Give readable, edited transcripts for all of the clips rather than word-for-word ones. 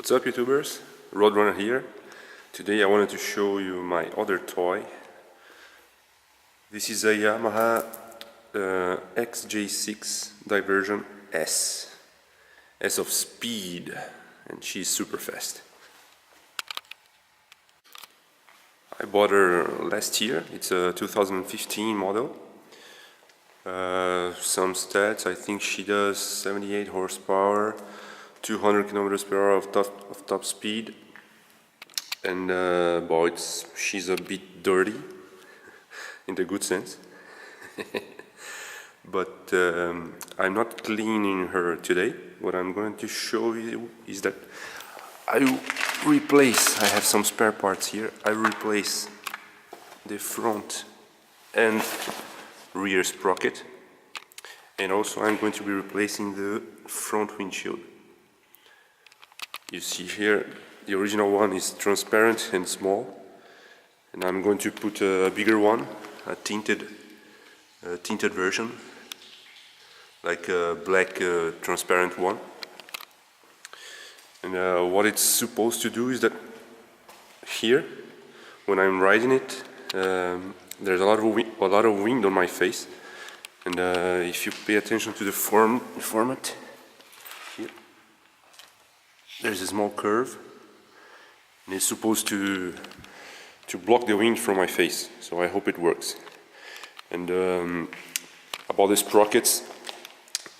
What's up, YouTubers? Roadrunner here. Today I wanted to show you my other toy. This is a Yamaha XJ6 Diversion S of speed, and she's super fast. I bought her last year. It's a 2015 model. Some stats, I think she does 78 horsepower, 200 kilometers per hour of top speed, and boy, she's a bit dirty in the good sense. But I'm not cleaning her today. What I'm going to show you is that I have some spare parts here. I replace the front and rear sprocket, and also I'm going to be replacing the front windshield. You see here, the original one is transparent and small, and I'm going to put a bigger one, a tinted version, like a black transparent one. And what it's supposed to do is that here, when I'm riding it, there's a lot of wind on my face, and if you pay attention to the format, here, there's a small curve, and it's supposed to block the wind from my face, so I hope it works. And about the sprockets,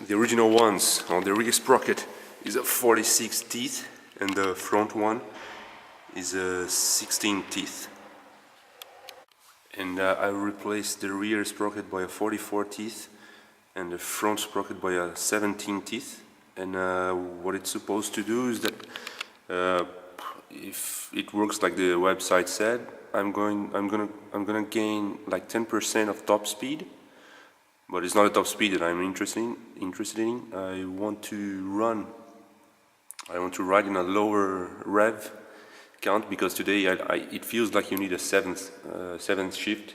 the original ones on the rear sprocket is a 46 teeth, and the front one is a 16 teeth. And I replaced the rear sprocket by a 44 teeth and the front sprocket by a 17 teeth. And what it's supposed to do is that if it works like the website said, I'm gonna gain like 10% of top speed. But it's not a top speed that I'm interested in. I want to ride in a lower rev count, because today it feels like you need a seventh shift.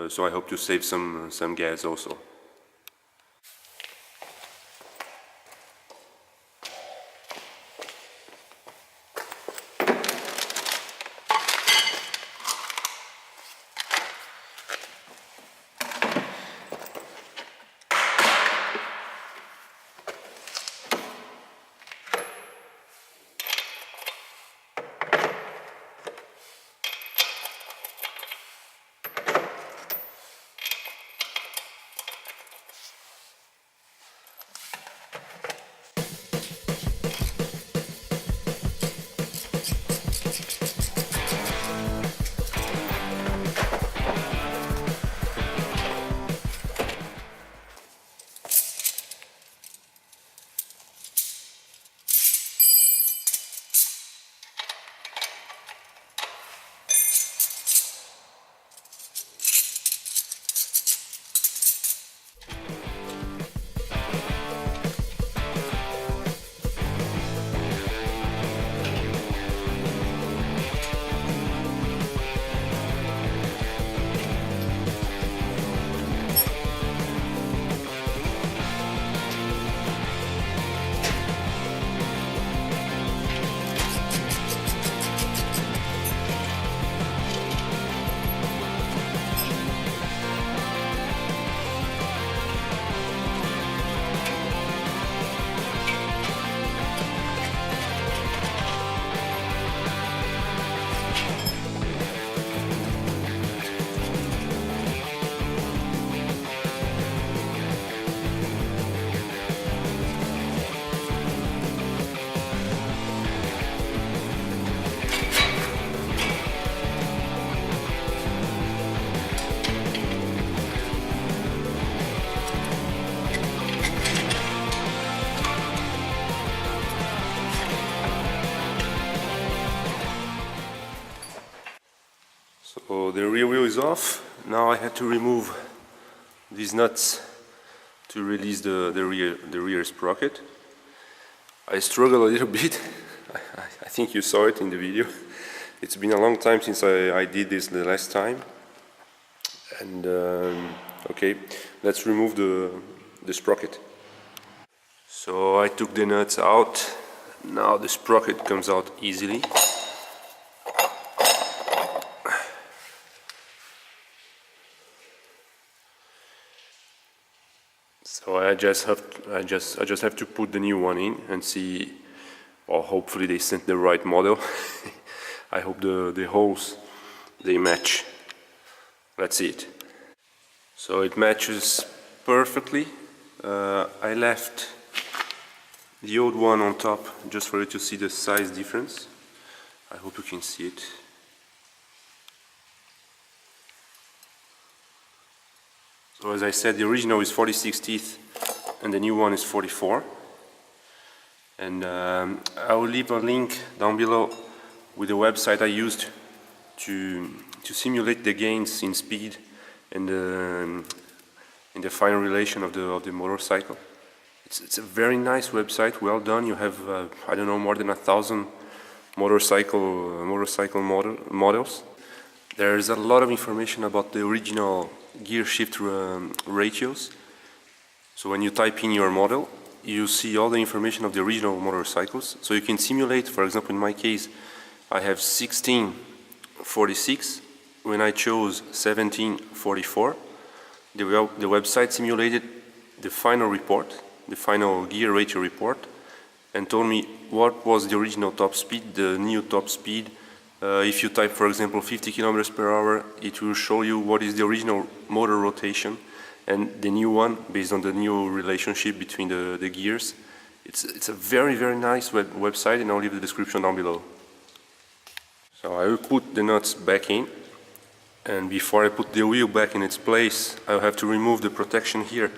So I hope to save some gas also. So the rear wheel is off. Now I had to remove these nuts to release the rear sprocket. I struggled a little bit. I think you saw it in the video. It's been a long time since I did this the last time. And okay, let's remove the sprocket. So I took the nuts out Now the sprocket comes out easily. So I just have to put the new one in and see. Well, hopefully they sent the right model. I hope the holes they match. Let's see it. So it matches perfectly. I left the old one on top just for you to see the size difference. I hope you can see it. So as I said, the original is 46 teeth and the new one is 44. And I will leave a link down below with the website I used to simulate the gains in speed and in the final relation of the motorcycle. It's a very nice website, well done. You have I don't know, more than 1,000 motorcycle models. There is a lot of information about the original gear shift ratios. So when you type in your model, you see all the information of the original motorcycles. So you can simulate, for example, in my case, I have 1646. When I chose 1744, the website simulated the final report, the final gear ratio report, and told me what was the original top speed, the new top speed. If you type, for example, 50 kilometers per hour, it will show you what is the original motor rotation and the new one based on the new relationship between the gears. It's a very, very nice website, and I'll leave the description down below. So I will put the nuts back in, and before I put the wheel back in its place, I'll have to remove the protection here,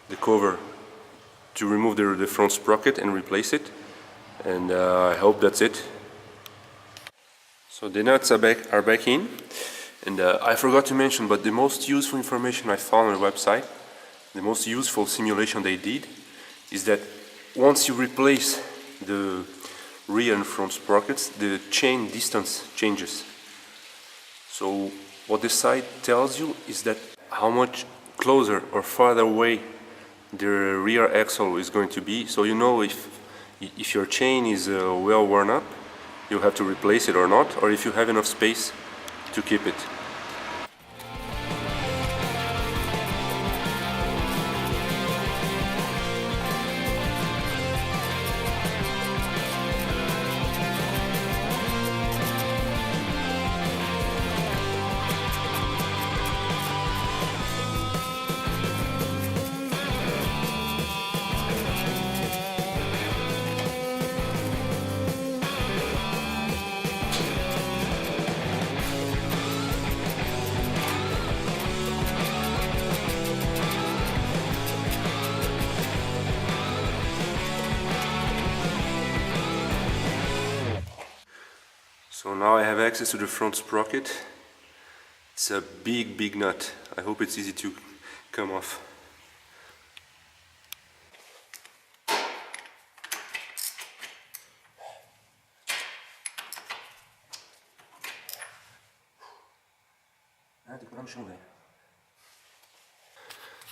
the cover, to remove the front sprocket and replace it. And I hope that's it. So the nuts are back in, and I forgot to mention, but the most useful information I found on the website, the most useful simulation they did, is that once you replace the rear and front sprockets, the chain distance changes. So what the site tells you is that how much closer or farther away the rear axle is going to be. So you know if your chain is well worn up, you have to replace it or not, or if you have enough space to keep it. So now I have access to the front sprocket. It's a big nut. I hope it's easy to come off.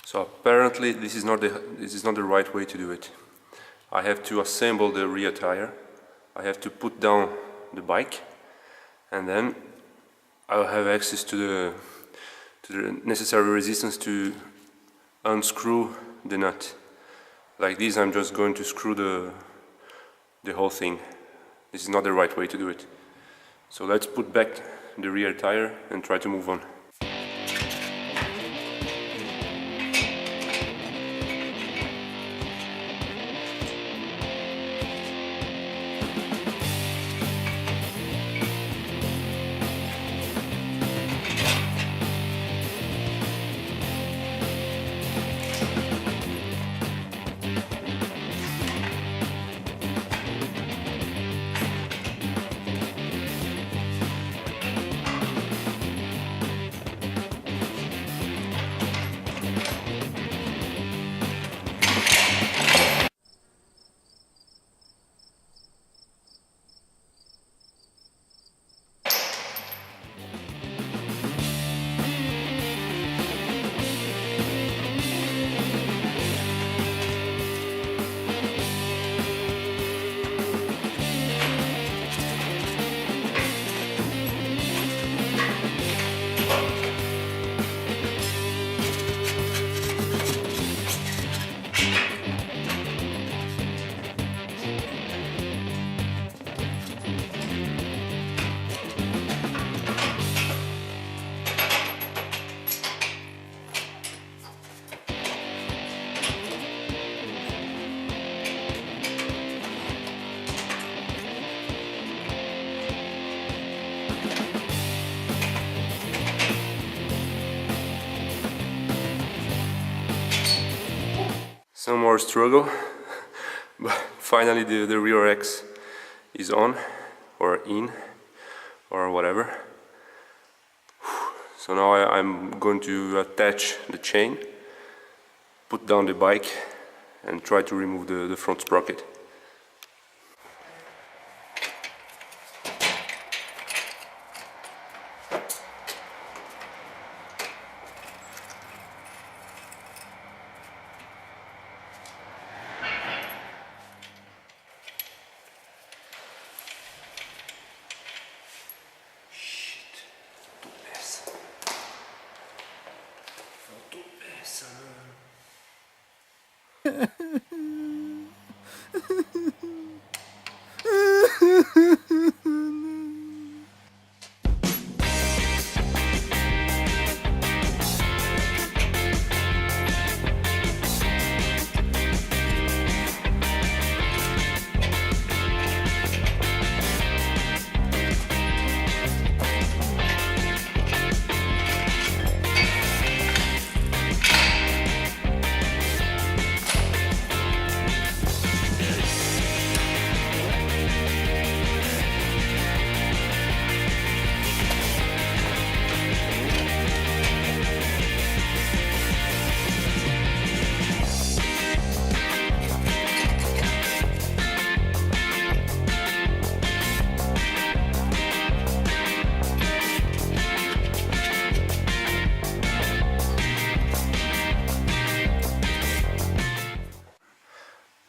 So apparently this is not the right way to do it. I have to assemble the rear tire. I have to put down the bike, and then I'll have access to the necessary resistance to unscrew the nut. Like this, I'm just going to screw the whole thing. This is not the right way to do it. So let's put back the rear tire and try to move on. Some more struggle, but finally the rear X is on, or in, or whatever. So now I'm going to attach the chain, put down the bike, and try to remove the front sprocket.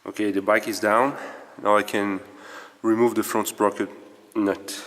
Okay, the bike is down. Now I can remove the front sprocket nut.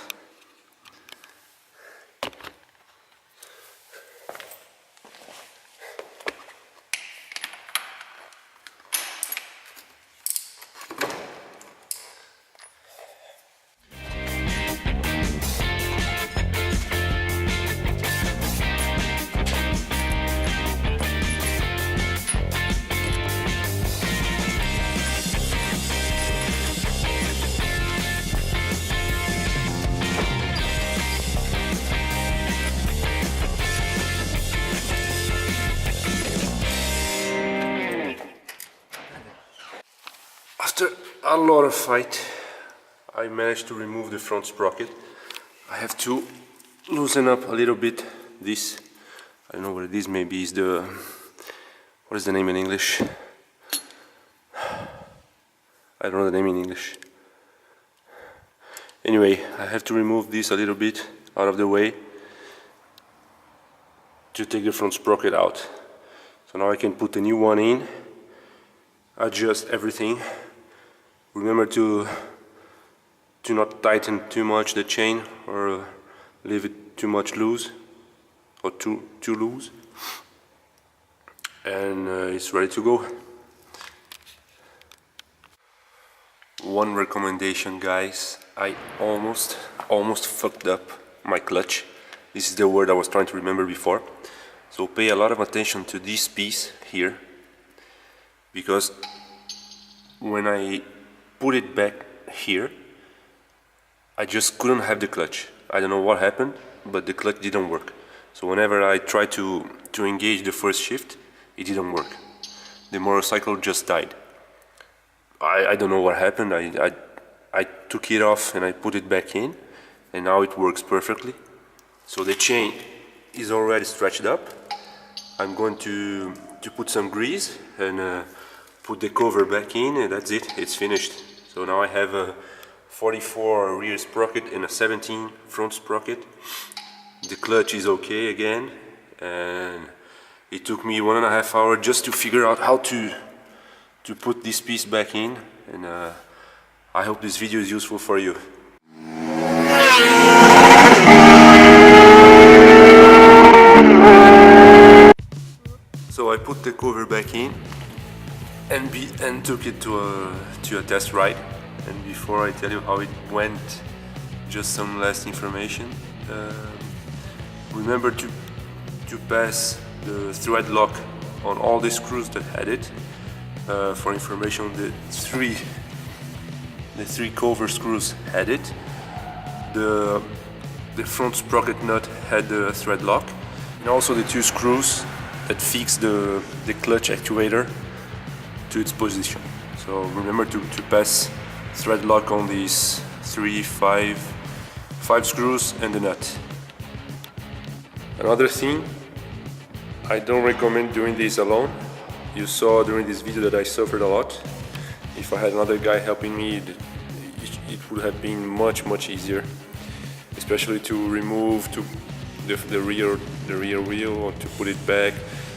After a lot of fight, I managed to remove the front sprocket. I have to loosen up a little bit this. I don't know what it is, maybe it's the... what is the name in English? I don't know the name in English. Anyway, I have to remove this a little bit out of the way to take the front sprocket out. So now I can put a new one in, adjust everything. Remember to not tighten too much the chain or leave it too much loose or too loose, and it's ready to go. One recommendation, guys, I almost fucked up my clutch. This is the word I was trying to remember before. So pay a lot of attention to this piece here, because when I put it back here, I just couldn't have the clutch. I don't know what happened, but the clutch didn't work. So whenever I tried to engage the first shift, it didn't work. The motorcycle just died. I don't know what happened. I took it off and I put it back in, and now it works perfectly. So the chain is already stretched up. I'm going to put some grease and put the cover back in, and that's it, it's finished. So now I have a 44 rear sprocket and a 17 front sprocket. The clutch is okay again, and it took me 1.5 hours just to figure out how to put this piece back in, and I hope this video is useful for you. So I put the cover back in and took it to a test ride. And before I tell you how it went, just some last information. Remember to pass the thread lock on all the screws that had it. For information, the three cover screws had it. The front sprocket nut had the thread lock, and also the 2 screws that fix the clutch actuator to its position. So remember to pass thread lock on these 5 screws and the nut. Another thing, I don't recommend doing this alone. You saw during this video that I suffered a lot. If I had another guy helping me, it would have been much easier, especially to remove the rear wheel, or to put it back,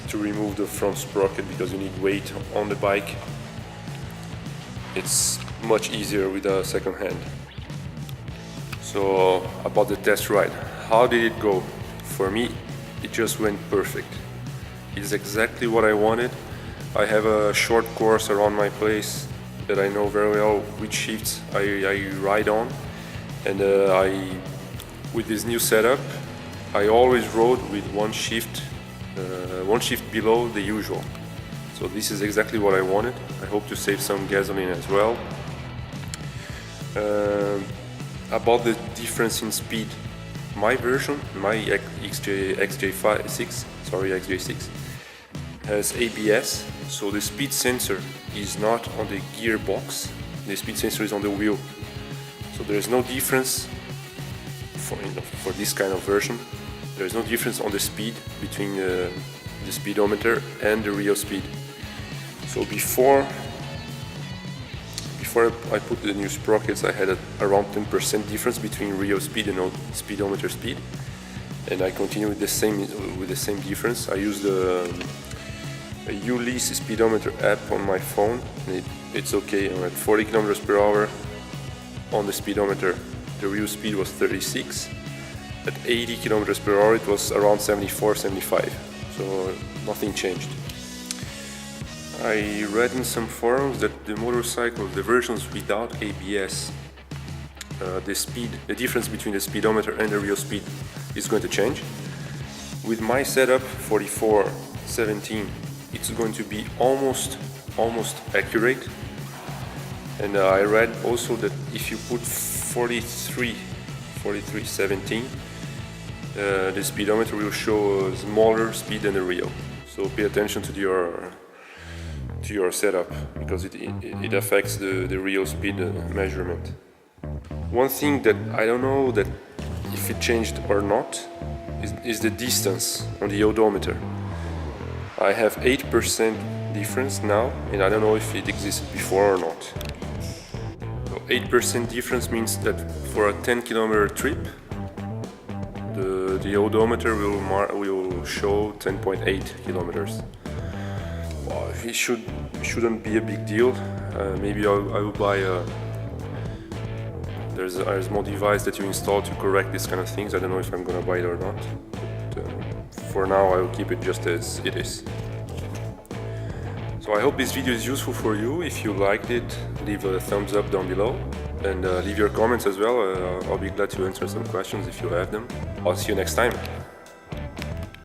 to remove the front sprocket, because you need weight on the bike. It's much easier with a second hand. So about the test ride, how did it go? For me, it just went perfect. It's exactly what I wanted. I have a short course around my place that I know very well which shifts I ride on, and with this new setup, I always rode with one shift below the usual. So this is exactly what I wanted. I hope to save some gasoline as well. About the difference in speed, my version, my XJ6 has ABS, so the speed sensor is not on the gearbox, the speed sensor is on the wheel. So there is no difference for this kind of version. There is no difference on the speed between the speedometer and the real speed. So before I put the new sprockets, I had around 10% difference between real speed and speedometer speed, and I continue with the same difference. I use the Ulysse speedometer app on my phone, and it's okay. I'm at 40 kilometers per hour on the speedometer. The real speed was 36. At 80 kilometers per hour, it was around 74, 75. So nothing changed. I read in some forums that the motorcycles, the versions without ABS, the difference between the speedometer and the real speed is going to change. With my setup 44/17, it's going to be almost accurate. And I read also that if you put 43/17, the speedometer will show a smaller speed than the real. So pay attention to your setup, because it affects the real speed measurement. One thing that I don't know that if it changed or not is the distance on the odometer. I have 8% difference now, and I don't know if it existed before or not. So 8% difference means that for a 10-kilometer trip, the odometer will show 10.8 kilometers. Well, it shouldn't be a big deal. Maybe I will buy there's a small device that you install to correct these kind of things. I don't know if I'm gonna buy it or not. But, for now, I will keep it just as it is. So I hope this video is useful for you. If you liked it, leave a thumbs up down below, and leave your comments as well. I'll be glad to answer some questions if you have them. I'll see you next time.